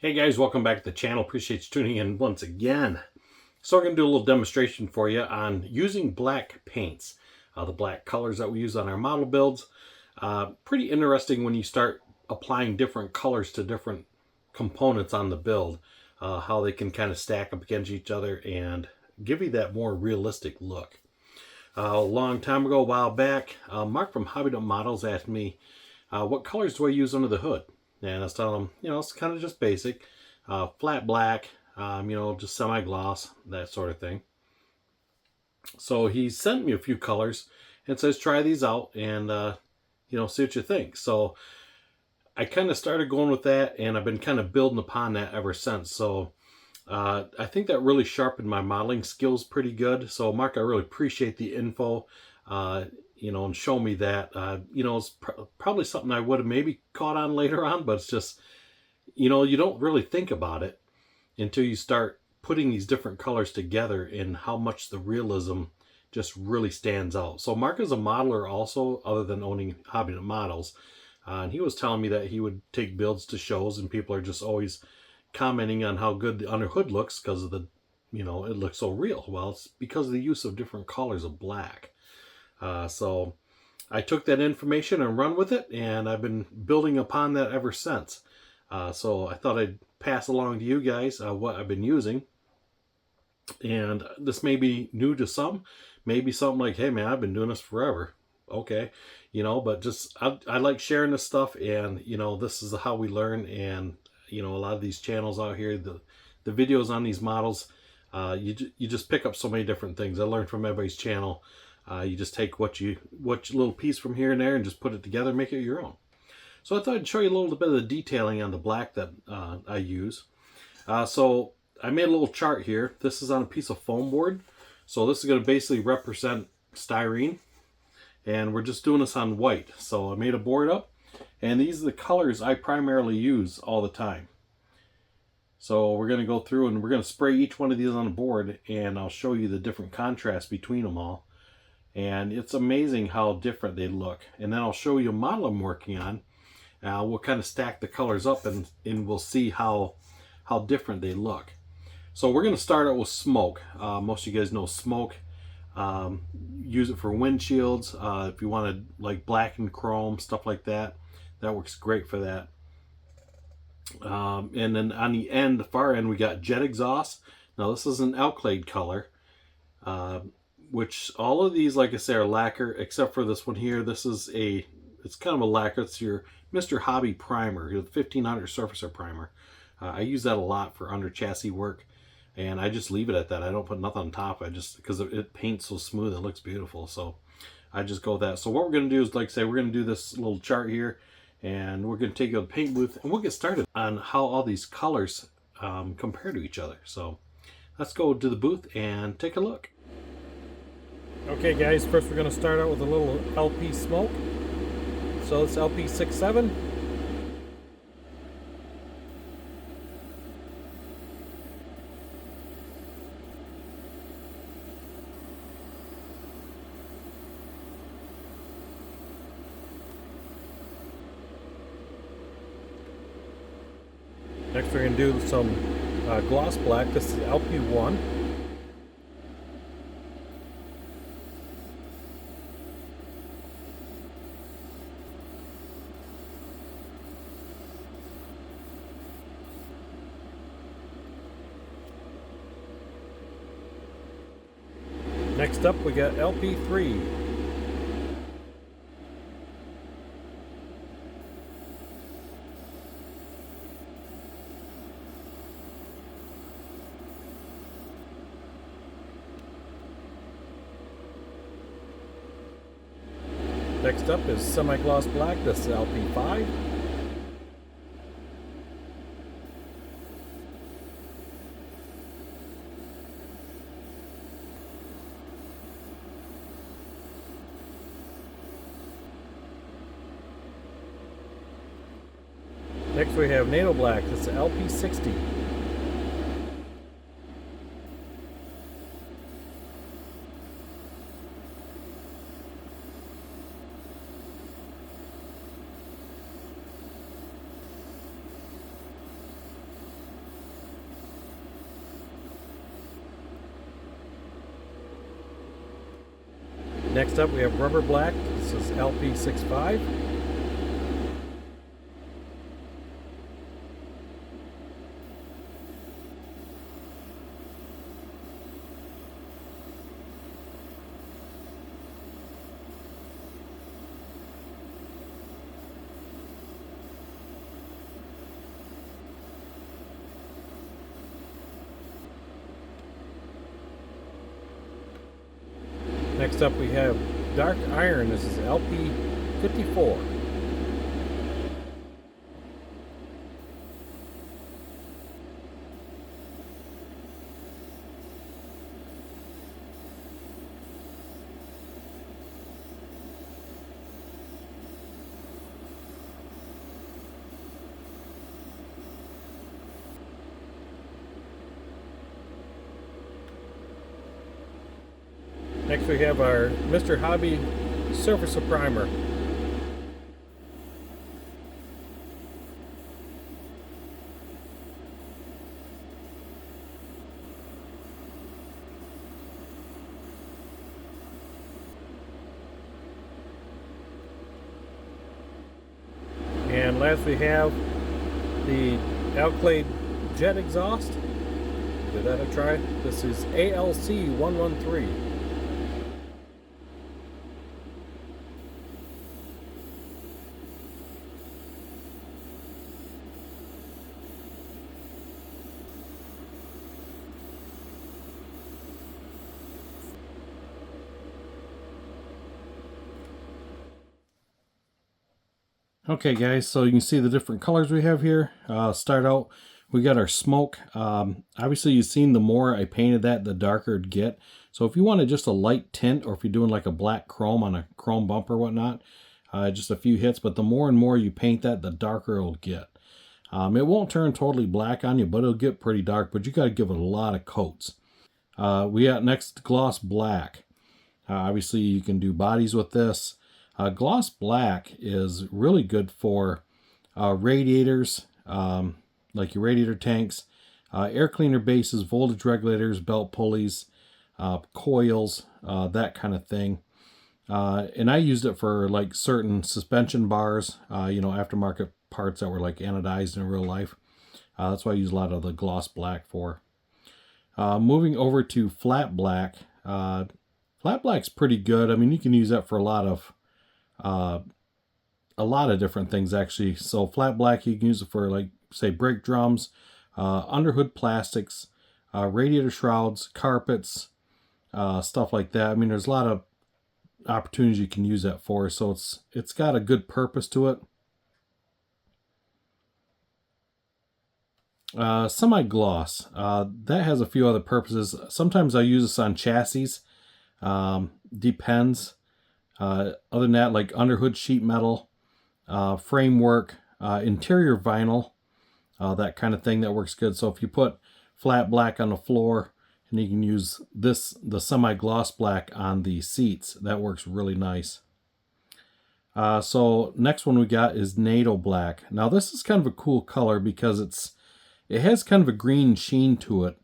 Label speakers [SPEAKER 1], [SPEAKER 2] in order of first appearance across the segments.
[SPEAKER 1] Hey guys, welcome back to the channel. Appreciate you tuning in once again. So we're going to do a little demonstration for you on using black paints, the black colors that we use on our model builds. Pretty interesting when you start applying different colors to different components on the build, how they can kind of stack up against each other and give you that more realistic look. A long time ago, a while back, Mark from Hobby Models asked me, what colors do I use under the hood? And I was telling him, it's kind of just basic, flat black, just semi-gloss, that sort of thing. So he sent me a few colors and says, try these out and, see what you think. So I kind of started going with that, and I've been kind of building upon that ever since. So I think that really sharpened my modeling skills pretty good. So Mark, I really appreciate the info, and show me that. It's probably something I would have maybe caught on later on, but it's just, you don't really think about it until you start putting these different colors together and how much the realism just really stands out. So Mark is a modeler also, other than owning Hobby Models. And he was telling me that he would take builds to shows and people are just always commenting on how good the underhood looks because of the, it looks so real. Well, it's because of the use of different colors of black. So I took that information and run with it, and I've been building upon that ever since. So I thought I'd pass along to you guys what I've been using. And this may be new to some, maybe something like, hey man, I've been doing this forever. Okay, but just I like sharing this stuff, and this is how we learn. And a lot of these channels out here, the videos on these models, you just pick up so many different things. I learned from everybody's channel. You just take what little piece from here and there and just put it together, make it your own. So I thought I'd show you a little bit of the detailing on the black that I use. So I made a little chart here. This is on a piece of foam board. So this is going to basically represent styrene. And we're just doing this on white. So I made a board up. And these are the colors I primarily use all the time. So we're going to go through and we're going to spray each one of these on the board. And I'll show you the different contrast between them all. And it's amazing how different they look. And then I'll show you a model I'm working on. We'll kind of stack the colors up and we'll see how different they look. So we're going to start out with smoke. Most of you guys know smoke. Use it for windshields. If you want to like blacken chrome, stuff like that, that works great for that. And then on the end, the far end, we got jet exhaust. Now this is an alkyd color. Which all of these, like I say, are lacquer, except for this one here. This is it's kind of a lacquer. It's your Mr. Hobby primer, your 1500 surfacer primer. I use that a lot for under chassis work, and I just leave it at that. I don't put nothing on top. Because it paints so smooth, it looks beautiful. So I just go with that. So what we're going to do is, like I say, we're going to do this little chart here, and we're going to take you to the paint booth, and we'll get started on how all these colors compare to each other. So let's go to the booth and take a look. Okay guys, first we're going to start out with a little LP smoke. So it's LP67. Next we're going to do some gloss black. This is LP1. Next up, we got LP3. Next up is semi-gloss black. This is LP5. Next we have NATO black. This is LP60. Next up we have rubber black. This is LP65. Next up we have dark iron. This is LP54. Next we have our Mr. Hobby Surfacer Primer. And last we have the Alclade Jet Exhaust. Give that a try. This is ALC113. Okay guys, so you can see the different colors we have here. Start out, we got our smoke. Obviously you've seen the more I painted that, the darker it'd get. So if you wanted just a light tint, or if you're doing like a black chrome on a chrome bumper or whatnot, just a few hits, but the more and more you paint that, the darker it'll get. It won't turn totally black on you, but it'll get pretty dark, but you got to give it a lot of coats. We got next gloss black. Obviously you can do bodies with this. Gloss black is really good for radiators, like your radiator tanks, air cleaner bases, voltage regulators, belt pulleys, coils, that kind of thing. And I used it for like certain suspension bars, aftermarket parts that were like anodized in real life. That's what I use a lot of the gloss black for. Moving over to flat black. Flat black's pretty good. I mean, you can use that for a lot of different things actually. So flat black, you can use it for like say brake drums, underhood plastics, radiator shrouds, carpets, stuff like that. I mean, there's a lot of opportunities you can use that for, so it's got a good purpose to it. Semi-gloss, that has a few other purposes. Sometimes I use this on chassis, depends. Other than that, like underhood sheet metal, framework, interior vinyl, that kind of thing, that works good. So if you put flat black on the floor, and you can use the semi-gloss black on the seats, that works really nice. So next one we got is NATO black. Now this is kind of a cool color because it has kind of a green sheen to it,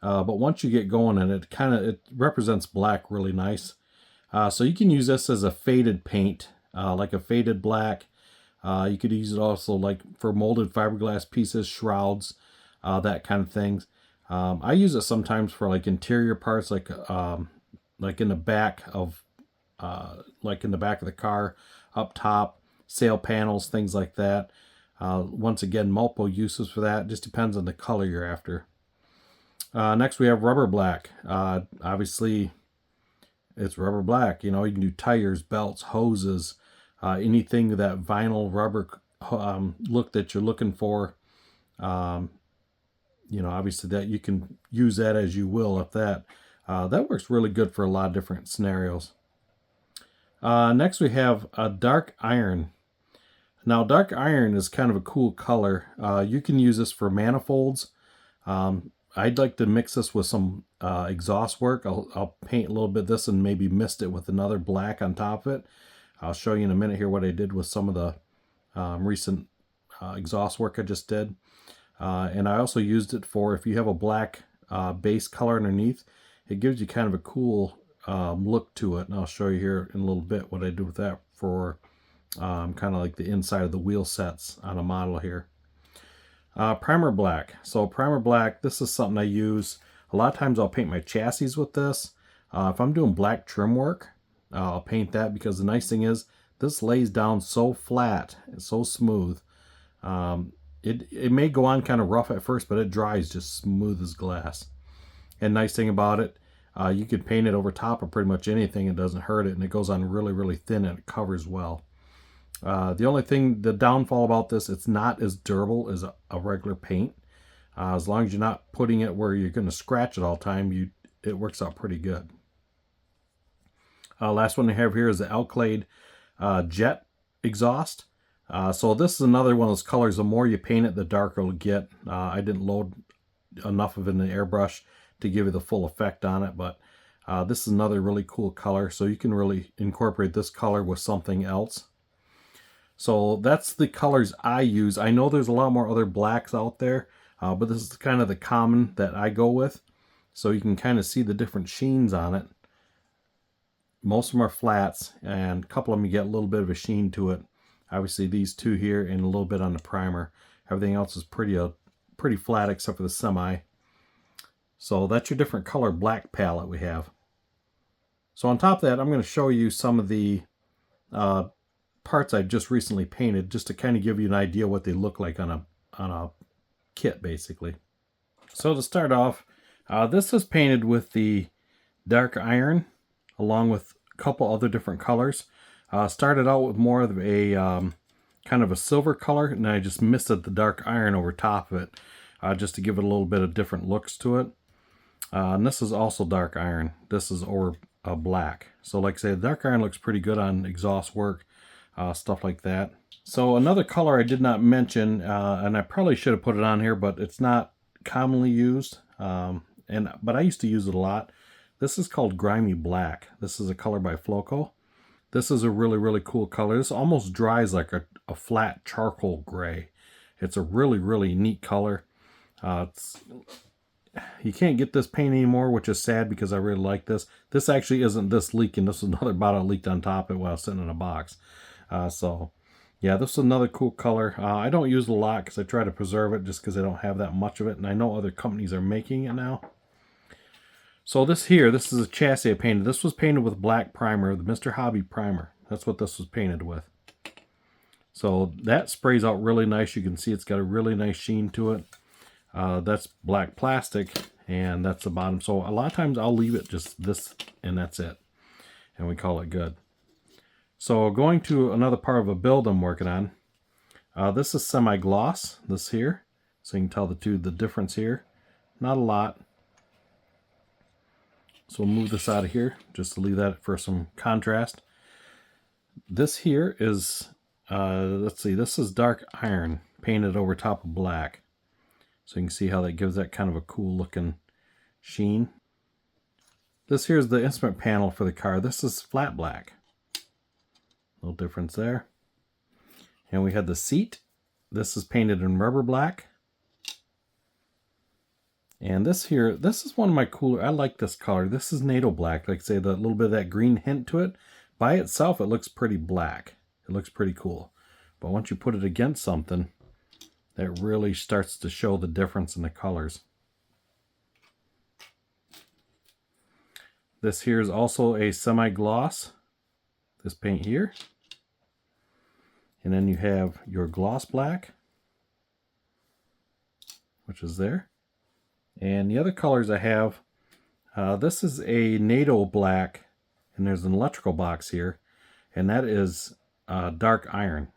[SPEAKER 1] but once you get going in it, it represents black really nice. So you can use this as a faded paint, like a faded black. You could use it also like for molded fiberglass pieces, shrouds, that kind of things. I use it sometimes for like interior parts, like in the back of the car, up top, sail panels, things like that. Once again, multiple uses for that. Just depends on the color you're after. Next we have rubber black. Obviously it's rubber black. You can do tires, belts, hoses, anything with that vinyl rubber look that you're looking for. Obviously that you can use that as you will. If that works really good for a lot of different scenarios. Next we have a dark iron. Now dark iron is kind of a cool color. You can use this for manifolds. I'd like to mix this with some exhaust work. I'll paint a little bit of this and maybe mist it with another black on top of it. I'll show you in a minute here what I did with some of the recent exhaust work I just did. And I also used it for, if you have a black base color underneath, it gives you kind of a cool look to it, and I'll show you here in a little bit what I do with that for kind of like the inside of the wheel sets on a model here. Primer black. So primer black, this is something I use. A lot of times I'll paint my chassis with this. If I'm doing black trim work, I'll paint that because the nice thing is this lays down so flat and so smooth. It may go on kind of rough at first, but it dries just smooth as glass. And nice thing about it, you can paint it over top of pretty much anything. It doesn't hurt it, and it goes on really, really thin, and it covers well. The only thing, the downfall about this, it's not as durable as a regular paint. As long as you're not putting it where you're going to scratch it all the time, it works out pretty good. Last one I have here is the Alclade Jet exhaust. So this is another one of those colors. The more you paint it, the darker it'll get. I didn't load enough of it in the airbrush to give you the full effect on it, but this is another really cool color. So you can really incorporate this color with something else. So that's the colors I use. I know there's a lot more other blacks out there, but this is kind of the common that I go with. So you can kind of see the different sheens on it. Most of them are flats, and a couple of them you get a little bit of a sheen to it. Obviously these two here and a little bit on the primer. Everything else is pretty flat except for the semi. So that's your different color black palette we have. So on top of that, I'm going to show you some of the parts I've just recently painted, just to kind of give you an idea what they look like on a kit, basically. So to start off, this is painted with the dark iron along with a couple other different colors. Started out with more of a kind of a silver color, and I just misted the dark iron over top of it just to give it a little bit of different looks to it. And this is also dark iron. This is over black. So like I say, the dark iron looks pretty good on exhaust work, stuff like that. So another color I did not mention, and I probably should have put it on here, but it's not commonly used, but I used to use it a lot. This is called Grimy Black. This is a color by Floco. This is a really, really cool color. This almost dries like a flat charcoal gray. It's a really, really neat color. You can't get this paint anymore, which is sad because I really like this. This actually isn't this leaking. This is another bottle leaked on top of it while I was sitting in a box. So yeah, this is another cool color. I don't use it a lot because I try to preserve it just because I don't have that much of it. And I know other companies are making it now. So this is a chassis I painted. This was painted with black primer, the Mr. Hobby primer. That's what this was painted with. So that sprays out really nice. You can see it's got a really nice sheen to it. That's black plastic, and that's the bottom. So a lot of times I'll leave it just this, and that's it. And we call it good. So going to another part of a build I'm working on. This is semi-gloss, this here. So you can tell the difference here. Not a lot. So we'll move this out of here just to leave that for some contrast. This here is, let's see, this is dark iron painted over top of black. So you can see how that gives that kind of a cool looking sheen. This here is the instrument panel for the car. This is flat black. Little difference there. And we had the seat. This is painted in rubber black. And this here, this is one of my cooler, I like this color. This is NATO black, like I say, the little bit of that green hint to it. By itself, it looks pretty black. It looks pretty cool. But once you put it against something, that really starts to show the difference in the colors. This here is also a semi-gloss, this paint here. And then you have your gloss black, which is there. And the other colors I have, this is a NATO black, and there's an electrical box here, and that is dark iron.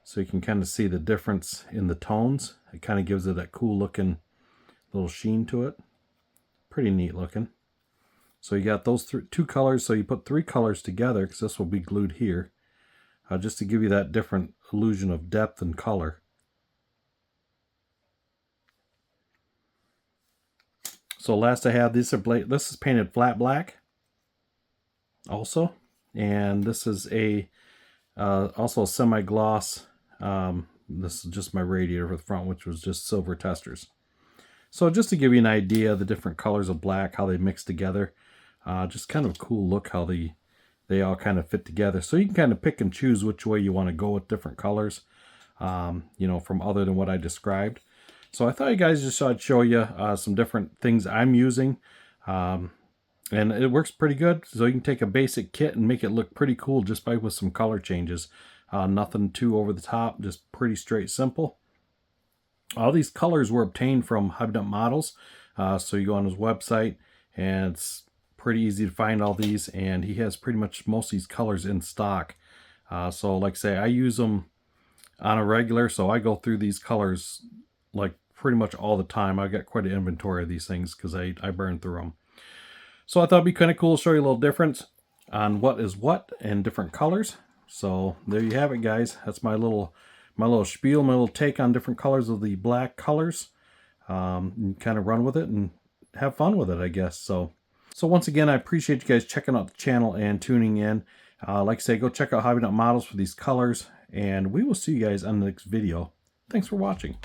[SPEAKER 1] So you can kind of see the difference in the tones. It kind of gives it that cool looking little sheen to it. Pretty neat looking. So you got those two colors, so you put 3 colors together, because this will be glued here, just to give you that different illusion of depth and color. So last I have, this is painted flat black also, and this is a also a semi-gloss. This is just my radiator for the front, which was just silver testers. So just to give you an idea of the different colors of black, how they mix together, Just kind of a cool look how they all kind of fit together. So you can kind of pick and choose which way you want to go with different colors, you know, from other than what I described. So I thought you guys just I'd show you some different things I'm using. And it works pretty good. So you can take a basic kit and make it look pretty cool just by with some color changes. Nothing too over the top, just pretty straight, simple. All these colors were obtained from Hobby Models. So you go on his website and it's pretty easy to find all these, and he has pretty much most of these colors in stock. So like I say, I use them on a regular, so I go through these colors like pretty much all the time. I've got quite an inventory of these things because I burn through them. So I thought it'd be kind of cool to show you a little difference on what is what and different colors. So there you have it, guys. That's my little spiel, my little take on different colors of the black colors. And kind of run with it and have fun with it, I guess. So once again, I appreciate you guys checking out the channel and tuning in. Like I say, go check out Hobby Models for these colors, and we will see you guys on the next video. Thanks for watching.